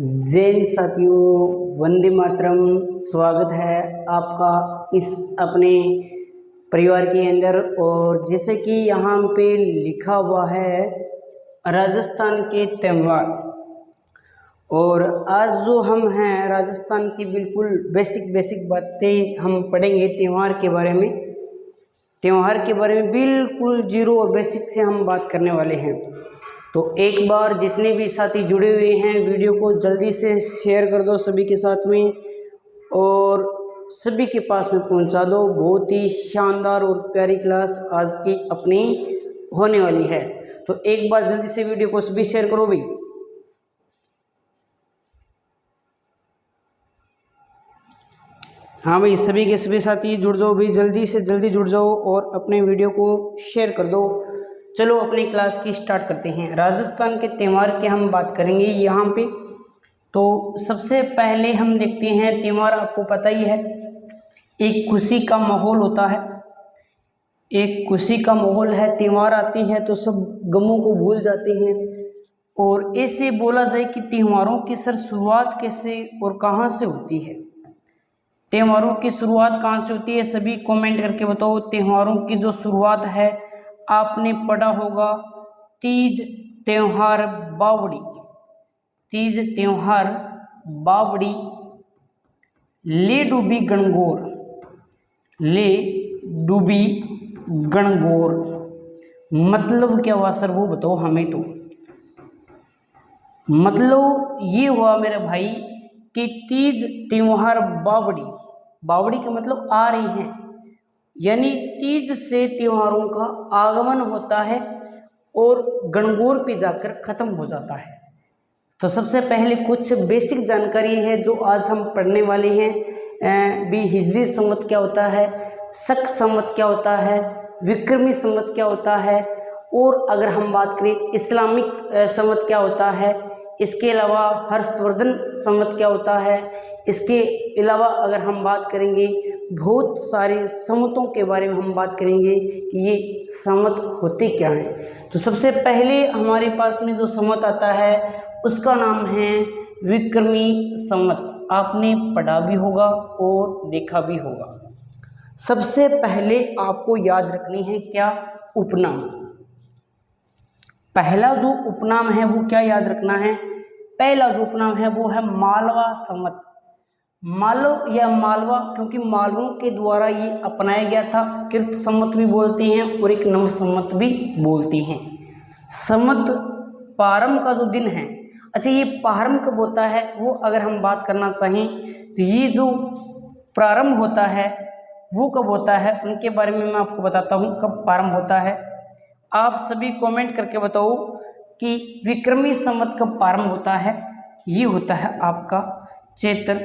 जैन साथियों, वंदे मातरम। स्वागत है आपका इस अपने परिवार के अंदर। और जैसे कि यहाँ पे लिखा हुआ है राजस्थान के त्यौहार, और आज जो हम हैं राजस्थान की बिल्कुल बेसिक बातें हम पढ़ेंगे त्यौहार के बारे में। त्यौहार के बारे में बिल्कुल जीरो और बेसिक से हम बात करने वाले हैं। तो एक बार जितने भी साथी जुड़े हुए हैं वीडियो को जल्दी से शेयर कर दो सभी के साथ में, और सभी के पास में पहुंचा दो। बहुत ही शानदार और प्यारी क्लास आज की अपनी होने वाली है। तो एक बार जल्दी से वीडियो को सभी शेयर करो भाई। हाँ भाई, सभी के सभी साथी जुड़ जाओ भाई, जल्दी से जल्दी जुड़ जाओ और अपने वीडियो को शेयर कर दो। चलो अपनी क्लास की स्टार्ट करते हैं। राजस्थान के त्यौहार की हम बात करेंगे यहाँ पे। तो सबसे पहले हम देखते हैं त्यौहार, आपको पता ही है एक खुशी का माहौल होता है, एक खुशी का माहौल है। त्यौहार आती है तो सब गमों को भूल जाते हैं। और ऐसे बोला जाए कि त्योहारों की शुरुआत कैसे और कहाँ से होती है। त्योहारों की शुरुआत कहाँ से होती है, सभी कमेंट करके बताओ। त्योहारों की जो शुरुआत है आपने पढ़ा होगा तीज त्योहार बावड़ी, तीज त्योहार बावड़ी, ले डूबी गणगौर, ले डूबी गणगौर मतलब क्या हुआ सर, वो बताओ हमें। तो मतलब ये हुआ मेरे भाई कि तीज त्योहार बावड़ी, बावड़ी का मतलब आ रही हैं, यानी तीज से त्योहारों का आगमन होता है और गणगौर पे जाकर खत्म हो जाता है। तो सबसे पहले कुछ बेसिक जानकारी है जो आज हम पढ़ने वाले हैं। भी हिजरी संवत क्या होता है, शक संवत क्या होता है, विक्रमी संवत क्या होता है, और अगर हम बात करें इस्लामिक संवत क्या होता है। इसके अलावा हर्षवर्धन संवत क्या होता है। इसके अलावा अगर हम बात करेंगे बहुत सारे संवतों के बारे में हम बात करेंगे कि ये संवत होते क्या हैं। तो सबसे पहले हमारे पास में जो संवत आता है उसका नाम है विक्रमी संवत। आपने पढ़ा भी होगा और देखा भी होगा। सबसे पहले आपको याद रखनी है क्या, उपनाम। पहला जो उपनाम है वो क्या याद रखना है, पहला जो उपनाम है वो है मालवा संवत। मालव या मालवा, क्योंकि मालवों के द्वारा ये अपनाया गया था। कृत संवत भी बोलते हैं और एक नव संवत भी बोलते हैं। संवत प्रारंभ का जो दिन है, अच्छा ये प्रारंभ कब होता है वो अगर हम बात करना चाहें तो ये जो प्रारंभ होता है वो कब होता है, उनके बारे में मैं आपको बताता हूँ कब प्रारंभ होता है। आप सभी कमेंट करके बताओ कि विक्रमी संवत कब प्रारंभ होता है। ये होता है आपका चैत्र,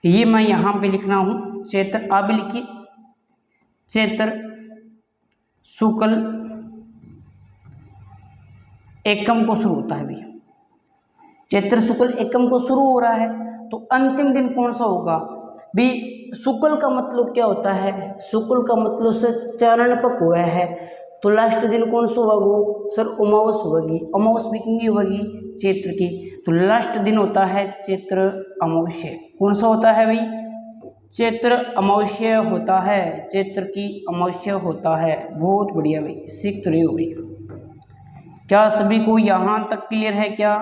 ये मैं यहाँ पे लिखना हूँ चैत्र, आप भी लिखिए चैत्र शुक्ल एकम को शुरू होता है भैया। चैत्र शुक्ल एकम को शुरू हो रहा है तो अंतिम दिन कौन सा होगा भी। शुक्ल का मतलब क्या होता है, शुक्ल का मतलब से चारण पक हुआ है, तो लास्ट दिन कौन सा होगा सर, अमावस होगी। अमावस भी कितनी होगी, चैत्र की। तो लास्ट दिन होता है चैत्र अमावस्या। कौन सा होता है भाई, चैत्र अमावस्या होता है, चैत्र की अमावस्या होता है। बहुत बढ़िया भाई, सीख तो रहे हो भाई। क्या सभी को यहाँ तक क्लियर है क्या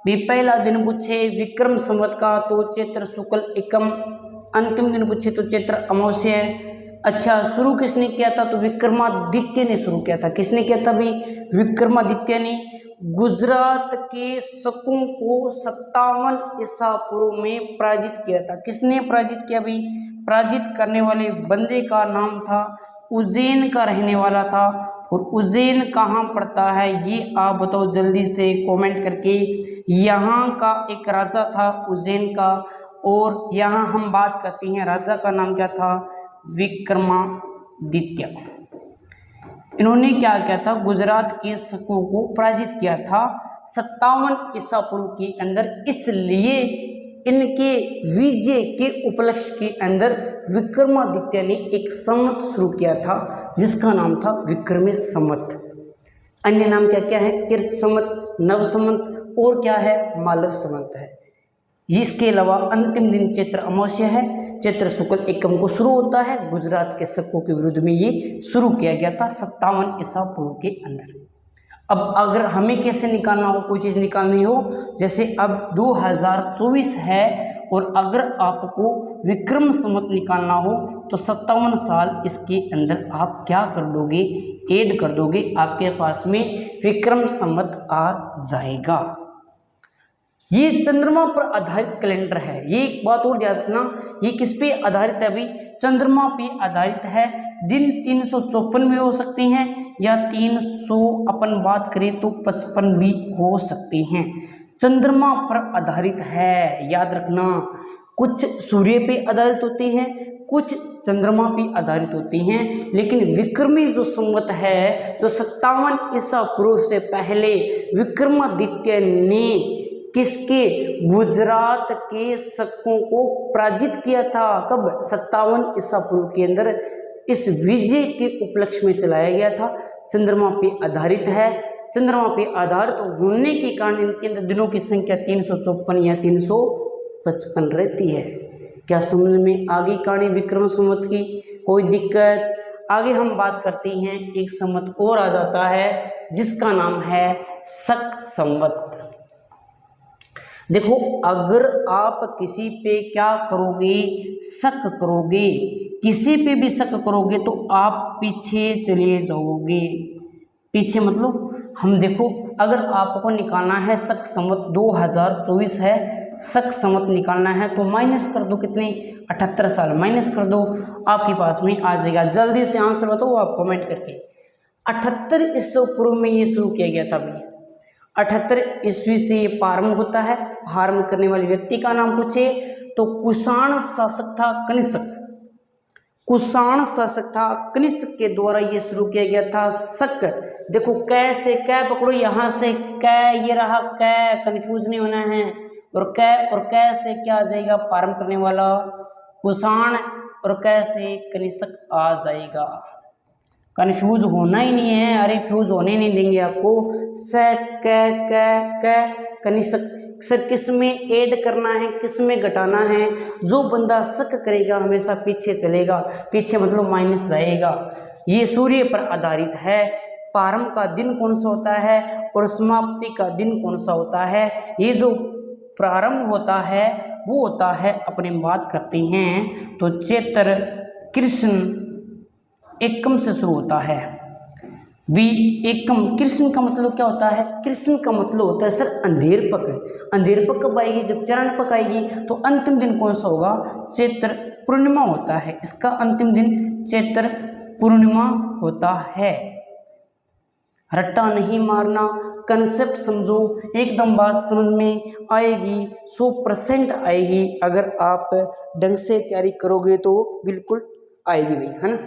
भी। पहला दिन पूछे विक्रम संवत का तो चैत्र शुक्ल एकम, अंतिम दिन पूछे तो चैत्र अमावस्या। अच्छा, शुरू किसने किया था तो विक्रमादित्य ने शुरू किया था। किसने किया था भाई, विक्रमादित्य ने। गुजरात के शकों को 57 ईसा पूर्व में पराजित किया था। किसने पराजित किया भाई, पराजित करने वाले बंदे का नाम था, उज्जैन का रहने वाला था। और उज्जैन कहाँ पड़ता है ये आप बताओ जल्दी से कमेंट करके। यहाँ का एक राजा था उज्जैन का, और यहाँ हम बात करते हैं राजा का नाम क्या था, विक्रमादित्य। इन्होंने क्या किया था, गुजरात के शकों को पराजित किया था 57 ईसा पूर्व के अंदर। इसलिए इनके विजय के उपलक्ष्य के अंदर विक्रमादित्य ने एक संवत शुरू किया था जिसका नाम था विक्रमी संवत। अन्य नाम क्या क्या है, कृत संवत, नव संवत और क्या है, मालव संवत है। इसके अलावा अंतिम दिन चैत्र अमावस्या है। चैत्र शुक्ल एकम को शुरू होता है। गुजरात के शकों के विरुद्ध में ये शुरू किया गया था 57 ईसा पूर्व के अंदर। अब अगर हमें कैसे निकालना हो, कोई चीज़ निकालनी हो, जैसे अब 2024 है और अगर आपको विक्रम संवत निकालना हो तो 57 साल इसके अंदर आप क्या कर दोगे, ऐड कर दोगे, आपके पास में विक्रम संवत आ जाएगा। ये चंद्रमा पर आधारित कैलेंडर है। ये एक बात और याद रखना, ये किस पे आधारित है अभी, चंद्रमा पे आधारित है। दिन 354 भी हो सकते हैं या 300 अपन बात करें तो 55 भी हो सकते हैं। चंद्रमा पर आधारित है, याद रखना। कुछ सूर्य पे आधारित होते हैं, कुछ चंद्रमा पे आधारित होती हैं, लेकिन विक्रमी जो संवत है, जो 57 ईसा पूर्व से पहले विक्रमादित्य ने किसके, गुजरात के शकों को पराजित किया था। कब, 57 ईसा पूर्व के अंदर। इस विजय के उपलक्ष्य में चलाया गया था। चंद्रमा पे आधारित है। चंद्रमा पे आधारित होने के कारण इनके अंदर दिनों की संख्या 354 या 355 रहती है। क्या समझ में आगे कहानी विक्रम संवत की, कोई दिक्कत? आगे हम बात करते हैं, एक संवत और आ जाता है जिसका नाम है शक संवत। देखो, अगर आप किसी पे क्या करोगे, शक करोगे, किसी पे भी शक करोगे तो आप पीछे चले जाओगे। पीछे मतलब हम देखो, अगर आपको निकालना है शक संवत 2024 है, शक संवत निकालना है तो माइनस कर दो, कितने, 78 साल माइनस कर दो, आपके पास में आ जाएगा। जल्दी से आंसर बताओ आप कमेंट करके। 78 ईसा पूर्व में ये शुरू किया गया था भाई। 78 ईस्वी से ये प्रारंभ होता है। प्रारंभ करने वाले व्यक्ति का नाम पूछे तो कुषाण शासक था कनिष्क। कुषाण शासक था कनिष्क के द्वारा ये शुरू किया गया था शक। देखो, कैसे कै पकड़ो, यहाँ से कै, ये रहा कै, कंफ्यूज नहीं होना है। और कै और कै से क्या आ जाएगा, प्रारंभ करने वाला कुषाण, और कै से कनिष्क आ जाएगा। कन्फ्यूज होना ही नहीं है, अरे फ्यूज होने नहीं देंगे आपको। स क कनिष्क, सर किस में ऐड करना है, किस में घटाना है। जो बंदा शक करेगा हमेशा पीछे चलेगा, पीछे मतलब माइनस जाएगा। ये सूर्य पर आधारित है। प्रारंभ का दिन कौन सा होता है और समाप्ति का दिन कौन सा होता है। ये जो प्रारंभ होता है वो होता है, अपने बात करते हैं तो चैत्र कृष्ण एकम से शुरू होता है। बी एकम, कृष्ण का मतलब क्या होता है, कृष्ण का मतलब होता है सर अंधेर पक। अंधेर पक कब आएगी, जब चरण पक आएगी। तो अंतिम दिन कौन सा होगा, चैत्र पूर्णिमा होता है। इसका अंतिम दिन चैत्र पूर्णिमा होता है। रट्टा नहीं मारना, कंसेप्ट समझो, एकदम बात समझ में आएगी, 100% आएगी। अगर आप ढंग से तैयारी करोगे तो बिल्कुल आएगी भाई, है ना।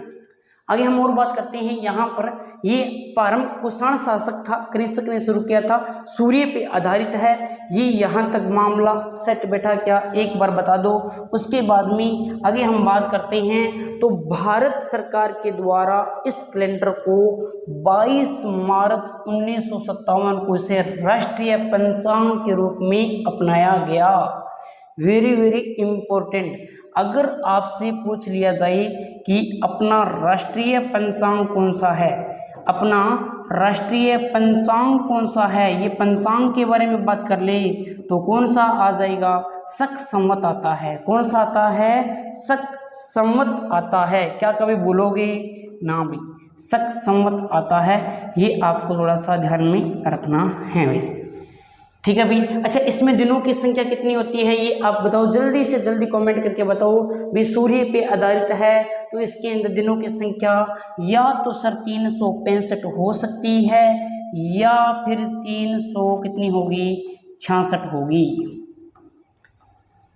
आगे हम और बात करते हैं। यहाँ पर ये प्रारंभ कुषाण शासक था, कनिष्क ने शुरू किया था, सूर्य पे आधारित है। ये यहाँ तक मामला सेट बैठा क्या, एक बार बता दो। उसके बाद में आगे हम बात करते हैं तो भारत सरकार के द्वारा इस कैलेंडर को 22 मार्च 1957 को इसे राष्ट्रीय पंचांग के रूप में अपनाया गया। Very very important. अगर आपसे पूछ लिया जाए कि अपना राष्ट्रीय पंचांग कौन सा है, अपना राष्ट्रीय पंचांग कौन सा है, ये पंचांग के बारे में बात कर ले तो कौन सा आ जाएगा, शक संवत आता है। कौन सा आता है, शक संवत आता है। क्या कभी भूलोगे ना भी, शक संवत आता है। ये आपको थोड़ा सा ध्यान में रखना है भाई, ठीक है भाई। अच्छा, इसमें दिनों की संख्या कितनी होती है ये आप बताओ, जल्दी से जल्दी कमेंट करके बताओ। भी सूर्य पे आधारित है तो इसके अंदर दिनों की संख्या या तो सर 365 हो सकती है या फिर 300 कितनी होगी, 66 होगी।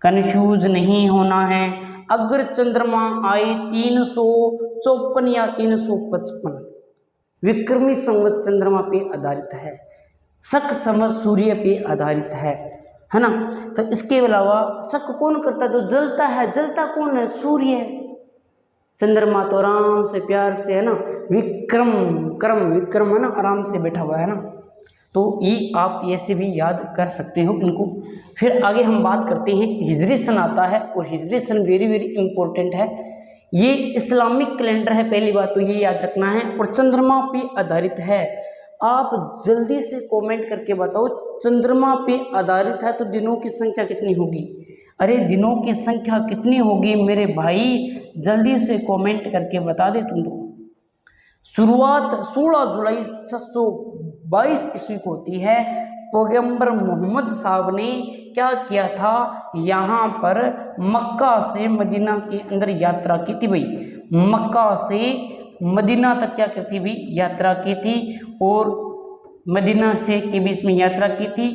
कंफ्यूज नहीं होना है। अगर चंद्रमा आए 354 या 355, विक्रमी संवत चंद्रमा पे आधारित है, शक संवत सूर्य पे आधारित है ना। तो इसके अलावा शक कौन करता है, तो जलता है। जलता कौन है, सूर्य। चंद्रमा तो आराम से प्यार से, है ना, विक्रम है ना, आराम से बैठा हुआ है ना। तो ये आप ऐसे भी याद कर सकते हो इनको। फिर आगे हम बात करते हैं, हिजरी सन आता है और हिजरी सन वेरी वेरी इंपॉर्टेंट है। ये इस्लामिक कैलेंडर है, पहली बात तो ये याद रखना है, और चंद्रमा पे आधारित है। आप जल्दी से कमेंट करके बताओ, चंद्रमा पे आधारित है तो दिनों की संख्या कितनी होगी? अरे दिनों की संख्या कितनी होगी मेरे भाई, जल्दी से कमेंट करके बता दे तुम तो। शुरुआत 16 जुलाई 622 ईस्वी को होती है। पैगंबर मोहम्मद साहब ने क्या किया था, यहाँ पर मक्का से मदीना के अंदर यात्रा की थी भाई, मक्का से मदीना तक क्या करती भाई, यात्रा की थी, और मदीना से के बीच में यात्रा की थी।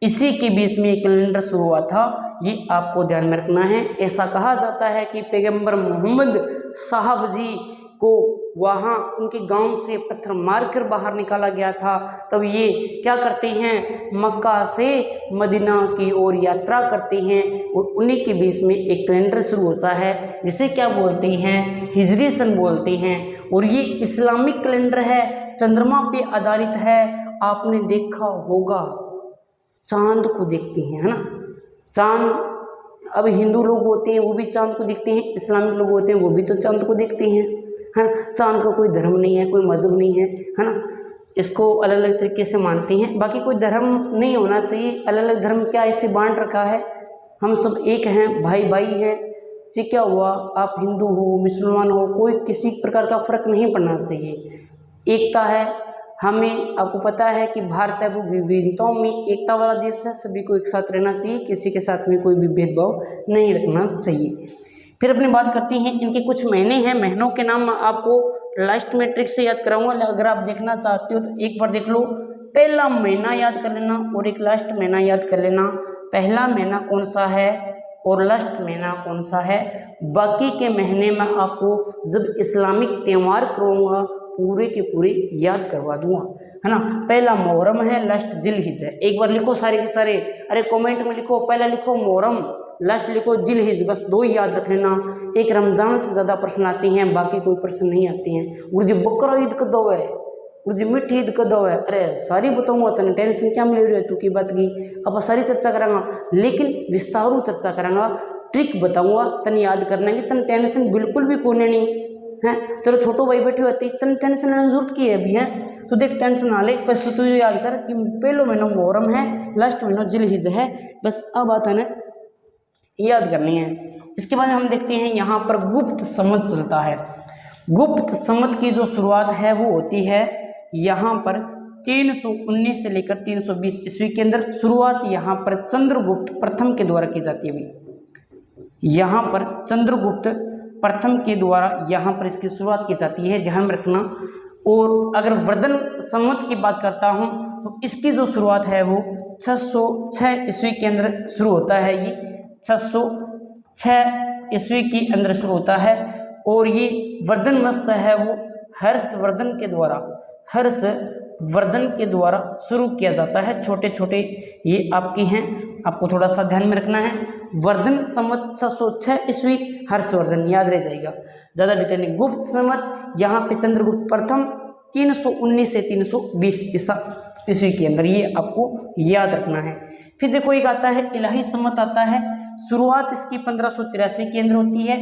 इसी के बीच में एक कैलेंडर शुरू हुआ था, ये आपको ध्यान में रखना है। ऐसा कहा जाता है कि पैगंबर मोहम्मद साहब जी को वहाँ उनके गांव से पत्थर मारकर बाहर निकाला गया था, तब ये क्या करते हैं, मक्का से मदीना की ओर यात्रा करते हैं, और उन्हीं के बीच में एक कैलेंडर शुरू होता है जिसे क्या बोलते हैं, हिजरी सन बोलते हैं। और ये इस्लामिक कैलेंडर है, चंद्रमा पे आधारित है। आपने देखा होगा चांद को देखते हैं, है ना, चांद, अब हिंदू लोग होते हैं वो भी चांद को देखते हैं, इस्लामिक लोग होते हैं वो भी तो चांद को देखते हैं, है ना। चांद का कोई धर्म नहीं है, कोई मजहब नहीं है ना, इसको अलग अलग तरीके से मानते हैं। बाकी कोई धर्म नहीं होना चाहिए, अलग अलग धर्म क्या इससे बांट रखा है, हम सब एक हैं, भाई भाई हैं जी। क्या हुआ, आप हिंदू हो मुसलमान हो, कोई किसी प्रकार का फर्क नहीं पड़ना चाहिए, एकता है। हमें, आपको पता है कि भारत है वो विविधताओं में एकता वाला देश है, सभी को एक साथ रहना चाहिए, किसी के साथ में कोई भी भेदभाव नहीं रखना चाहिए। फिर अपनी बात करते हैं, इनके कुछ महीने हैं, महीनों के नाम आपको लास्ट में ट्रिक से याद कराऊंगा, अगर आप देखना चाहते हो तो एक बार देख लो। पहला महीना याद कर लेना और एक लास्ट महीना याद कर लेना, पहला महीना कौन सा है और लास्ट महीना कौन सा है। बाकी के महीने में आपको जब इस्लामिक त्यौहार करूँगा पूरे के पूरे याद करवा दूंगा, है ना। पहला मुहर्रम है, लास्ट जिलहिज है। एक बार लिखो सारे के सारे, अरे कमेंट में लिखो, पहला लिखो मुहर्रम, लास्ट लिखो जिलहिज, बस दो ही याद रख लेना। एक रमजान से ज़्यादा प्रश्न आते हैं, बाकी कोई प्रश्न नहीं आते हैं। गुरु जी बकरा ईद कदों है, गुरु जी मीठी ईद कदों है, अरे सारी बताऊंगा, तेने टेंशन क्या मिल रही है तू की बात की, अब सारी चर्चा करांगा, लेकिन विस्तारू चर्चा करांगा, ट्रिक बताऊंगा, तन याद करना कि तन टेंशन बिल्कुल भी कोने नहीं है। तेरे छोटो भाई बैठे होते तन टेंशन लेने की जरूरत की है अभी, है तो देख टेंशन ना ले, बस तू याद कर कि पहलो महीना मुहर्रम है, लास्ट महीना जिलहिज है, बस अब बात है ना याद करनी है। इसके बाद हम देखते हैं यहाँ पर गुप्त संवत चलता है। गुप्त संवत की जो शुरुआत है वो होती है यहाँ पर 319 से लेकर 320 ईस्वी के अंदर। शुरुआत यहाँ पर चंद्रगुप्त प्रथम के द्वारा की जाती है। अभी यहाँ पर चंद्रगुप्त प्रथम के द्वारा यहाँ पर इसकी शुरुआत की जाती है, ध्यान में रखना। और अगर वर्धन संवत की बात करता हूँ तो इसकी जो शुरुआत है वो 606 ईस्वी के अंदर शुरू होता है। ये 606 ईस्वी के अंदर शुरू होता है और ये वर्धन वंश है वो हर्षवर्धन के द्वारा शुरू किया जाता है। छोटे छोटे ये आपकी हैं, आपको थोड़ा सा ध्यान में रखना है। वर्धन संवत 606 ईस्वी, हर्षवर्धन याद रह जाएगा, ज़्यादा डिटेल नहीं। गुप्त संवत यहाँ पे चंद्रगुप्त प्रथम 319 से 320 ईस्वी के अंदर, ये आपको याद रखना है। फिर देखो एक आता है इलाही संवत आता है। शुरुआत इसकी 1583 के अंदर होती है।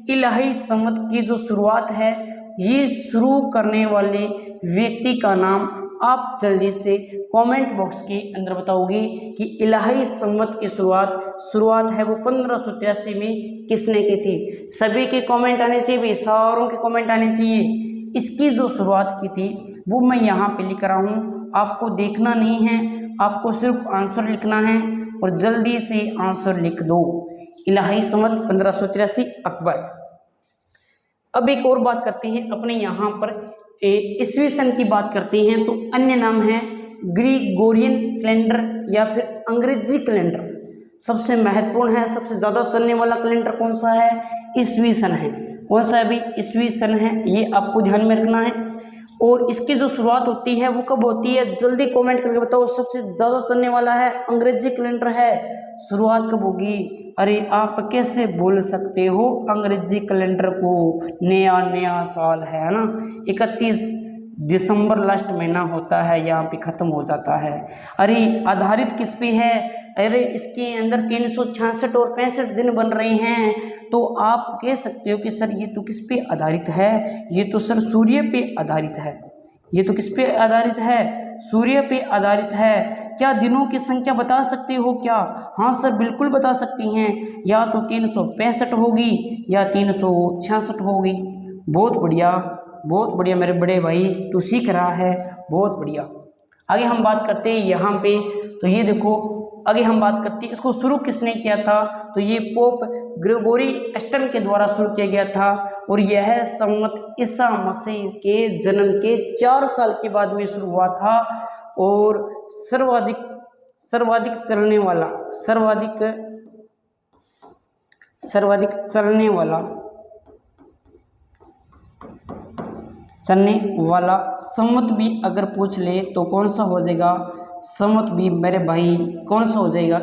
इलाही संवत की जो शुरुआत है ये शुरू करने वाले व्यक्ति का नाम आप जल्दी से कमेंट बॉक्स के अंदर बताओगे कि इलाही संवत की शुरुआत है वो 1583 में किसने की थी। सभी के कमेंट आने चाहिए भाई, सारों के कमेंट आने चाहिए। इसकी जो शुरुआत की थी वो मैं यहाँ पे लिख रहा हूँ, आपको देखना नहीं है, आपको सिर्फ आंसर लिखना है और जल्दी से आंसर लिख दो। इलाही संवत 1583 अकबर। अब एक और बात करते हैं अपने यहाँ पर ईस्वी सन की बात करते हैं तो अन्य नाम है ग्रिगोरियन कैलेंडर या फिर अंग्रेजी कैलेंडर। सबसे महत्वपूर्ण है, सबसे ज़्यादा चलने वाला कैलेंडर कौन सा है? ईस्वी सन है। कौन सा है भाई? ईस्वी सन है, ये आपको ध्यान में रखना है। और इसकी जो शुरुआत होती है वो कब होती है? जल्दी कमेंट करके बताओ। सबसे ज़्यादा चलने वाला है अंग्रेजी कैलेंडर है। शुरुआत कब होगी? अरे आप कैसे बोल सकते हो अंग्रेजी कैलेंडर को? नया साल है ना, 31 दिसंबर लास्ट महीना होता है, यहाँ पे ख़त्म हो जाता है। अरे आधारित किस पे है? अरे इसके अंदर 366 और 65 दिन बन रहे हैं। तो आप कह सकते हो कि सर ये तो किस पे आधारित है? ये तो सर सूर्य पे आधारित है। ये तो किस पे आधारित है? सूर्य पे आधारित है। क्या दिनों की संख्या बता सकते हो क्या? हाँ सर बिल्कुल बता सकती हैं, या तो 365 होगी या 366 होगी। बहुत बढ़िया, बहुत बढ़िया मेरे बड़े भाई, तू सीख रहा है, बहुत बढ़िया। आगे हम बात करते हैं यहाँ पे, तो ये देखो आगे हम बात करते हैं इसको शुरू किसने किया था? तो ये पोप ग्रेगोरी अष्टम के द्वारा शुरू किया गया था, और यह संवत ईसा मसीह के जन्म के 4 साल के बाद में शुरू हुआ था। और सर्वाधिक चलने वाला संवत भी अगर पूछ ले तो कौन सा हो जाएगा? संवत भी मेरे भाई कौन सा हो जाएगा?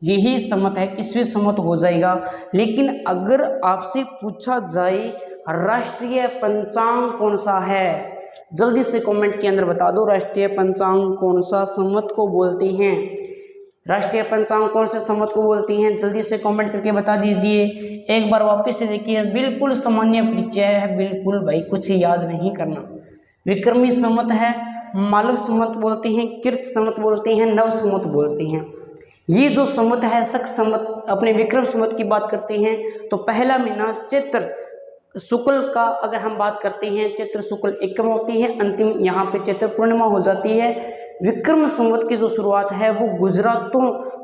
यही संवत है, ईस्वी संवत हो जाएगा। लेकिन अगर आपसे पूछा जाए राष्ट्रीय पंचांग कौन सा है, जल्दी से कमेंट के अंदर बता दो, राष्ट्रीय पंचांग कौन सा संवत को बोलते हैं? राष्ट्रीय पंचांग कौन से संवत को बोलती हैं? जल्दी से कमेंट करके बता दीजिए। एक बार वापस से देखिए, बिल्कुल सामान्य परिचय है, बिल्कुल भाई कुछ याद नहीं करना। विक्रमी संवत है, मालव संवत बोलते हैं, कृत संवत बोलते हैं, नव संवत बोलते हैं। ये जो संवत है शक संवत, अपने विक्रम संवत की बात करते हैं तो पहला महीना चैत्र शुक्ल का अगर हम बात करते हैं, चैत्र शुक्ल एकम होती है, अंतिम यहाँ पे चैत्र पूर्णिमा हो जाती है। विक्रम संवत की जो शुरुआत है वो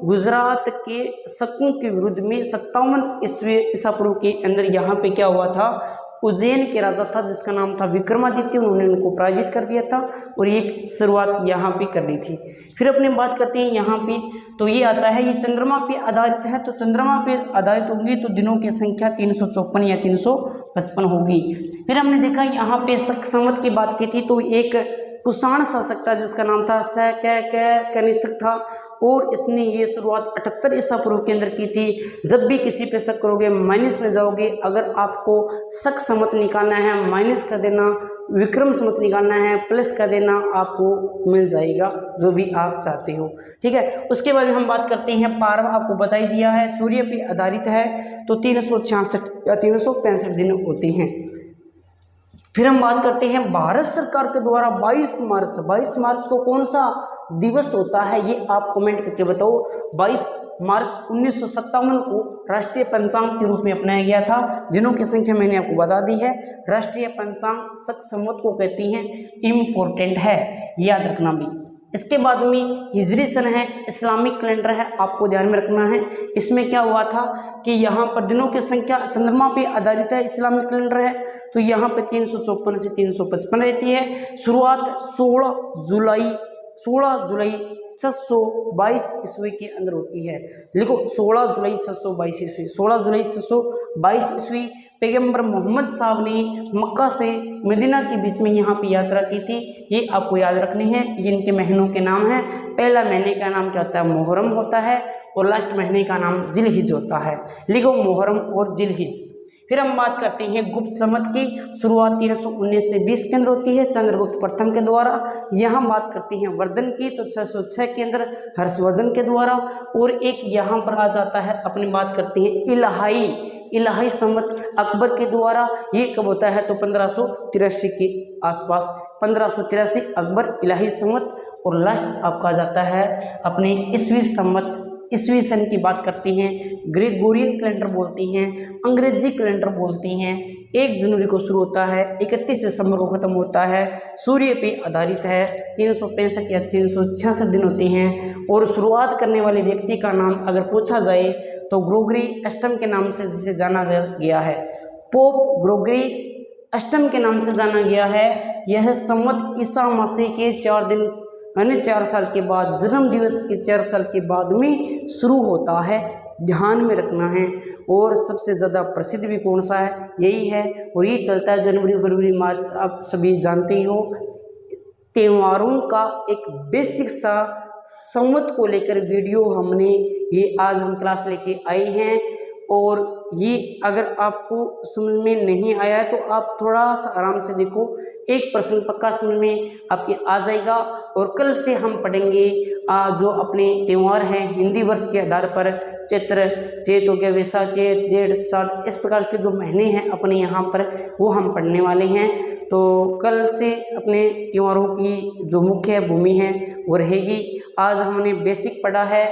गुजरात के शकों के विरुद्ध में 57 ईसा पूर्व के अंदर यहाँ पे क्या हुआ था? उज्जैन के राजा था जिसका नाम था विक्रमादित्य, उन्होंने उनको पराजित कर दिया था और ये शुरुआत यहाँ पे कर दी थी। फिर अपने बात करते हैं यहाँ पे, तो ये आता है, ये चंद्रमा पे आधारित है, तो चंद्रमा पे आधारित होंगी तो दिनों की संख्या 354 या 355 होगी। फिर हमने देखा यहाँ पे शक संवत की बात की थी, तो एक कुषाण शासक था जिसका नाम था कनिष्क था, और इसने ये शुरुआत 78 ईसा पूर्व के अंदर की थी। जब भी किसी पे शक करोगे माइनस में जाओगे, अगर आपको शक संवत निकालना है माइनस कर देना, विक्रम संवत निकालना है प्लस कर देना, आपको मिल जाएगा जो भी आप चाहते हो। ठीक है, उसके बाद हम बात करते हैं पार्व, आपको बता ही दिया है, सूर्य पे आधारित है तो 366 या 365 दिन होते हैं। फिर हम बात करते हैं भारत सरकार के द्वारा 22 मार्च को कौन सा दिवस होता है, ये आप कमेंट करके बताओ। 22 मार्च 1957 को राष्ट्रीय पंचांग के रूप में अपनाया गया था। दिनों की संख्या मैंने आपको बता दी है। राष्ट्रीय पंचांग शक संवत को कहती हैं, इम्पोर्टेंट है, याद रखना भी। इसके बाद में हिजरी सन है, इस्लामिक कैलेंडर है, आपको ध्यान में रखना है। इसमें क्या हुआ था कि यहाँ पर दिनों की संख्या चंद्रमा पे आधारित है, इस्लामिक कैलेंडर है, तो यहाँ पे 354 से 355 रहती है। शुरुआत 16 जुलाई 622 ईस्वी के अंदर होती है। लिखो 16 जुलाई 622 ईस्वी। 16 जुलाई 622 ईस्वी पैगंबर मोहम्मद साहब ने मक्का से मदीना के बीच में यहाँ पे यात्रा की थी। ये आपको याद रखने हैं, ये इनके महीनों के नाम हैं। पहला महीने का नाम क्या होता है? मुहर्रम होता है, और लास्ट महीने का नाम जिलहिज होता है। लिखो मुहर्रम और जिलहिज। फिर हम बात करते हैं गुप्त संवत की। शुरुआत 1319 से 20 के अंदर होती है चंद्रगुप्त प्रथम के द्वारा। यहाँ बात करते हैं वर्धन की, तो 606 के अंदर हर्षवर्धन के द्वारा। और एक यहाँ पर आ जाता है, अपनी बात करते हैं इलाही संवत अकबर के द्वारा। ये कब होता है? तो 1583 के आसपास, 1583 अकबर इलाही संवत। और लास्ट आपका आ जाता है अपने ईस्वी संवत, ईस्वी सन की बात करती हैं, ग्रेगोरियन कैलेंडर बोलती हैं, अंग्रेजी कैलेंडर बोलती हैं। 1 जनवरी को शुरू होता है, 31 दिसंबर को ख़त्म होता है, सूर्य पे आधारित है, 365 या 366 दिन होते हैं। और शुरुआत करने वाले व्यक्ति का नाम अगर पूछा जाए तो ग्रेगोरी अष्टम के नाम से जिसे जाना गया है, पोप ग्रेगोरी अष्टम के नाम से जाना गया है। यह संवत ईसा मसीह के 4 साल के बाद, जन्म दिवस के 4 साल के बाद में शुरू होता है, ध्यान में रखना है। और सबसे ज़्यादा प्रसिद्ध भी कौन सा है? यही है, और ये चलता है जनवरी फरवरी मार्च, आप सभी जानते ही हो। त्योहारों का एक बेसिक सा संवत को लेकर वीडियो हमने ये आज हम क्लास लेके आए हैं। और ये अगर आपको समझ में नहीं आया है तो आप थोड़ा सा आराम से देखो, एक प्रश्न पक्का समझ में आपके आ जाएगा। और कल से हम पढ़ेंगे जो अपने त्यौहार हैं हिंदी वर्ष के आधार पर, चैत्र, चैत हो गया, वैशाख, चैत, जेठ, साठ, इस प्रकार के जो महीने हैं अपने यहाँ पर वो हम पढ़ने वाले हैं। तो कल से अपने त्योहारों की जो मुख्य भूमि है वो रहेगी। आज हमने बेसिक पढ़ा है,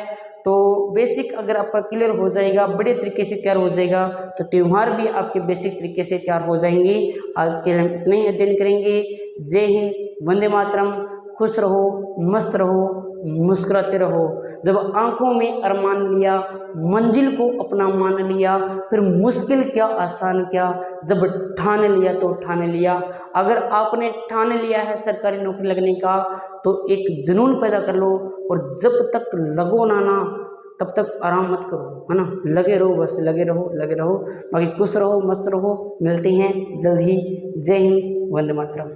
तो बेसिक अगर आपका क्लियर हो जाएगा, बड़े तरीके से तैयार हो जाएगा, तो त्यौहार भी आपके बेसिक तरीके से तैयार हो जाएंगे। आज के हम इतना ही अध्ययन करेंगे। जय हिंद, वंदे मातरम। खुश रहो, मस्त रहो, मुस्कुराते रहो। जब आंखों में अरमान लिया, मंजिल को अपना मान लिया, फिर मुश्किल क्या आसान क्या, जब ठान लिया तो ठान लिया। अगर आपने ठान लिया है सरकारी नौकरी लगने का तो एक जुनून पैदा कर लो, और जब तक लगो ना तब तक आराम मत करो, है ना। लगे रहो, बस लगे रहो, लगे रहो। बाकी खुश रहो, मस्त रहो। मिलते हैं जल्द ही। जय हिंद, वंदे मातरम।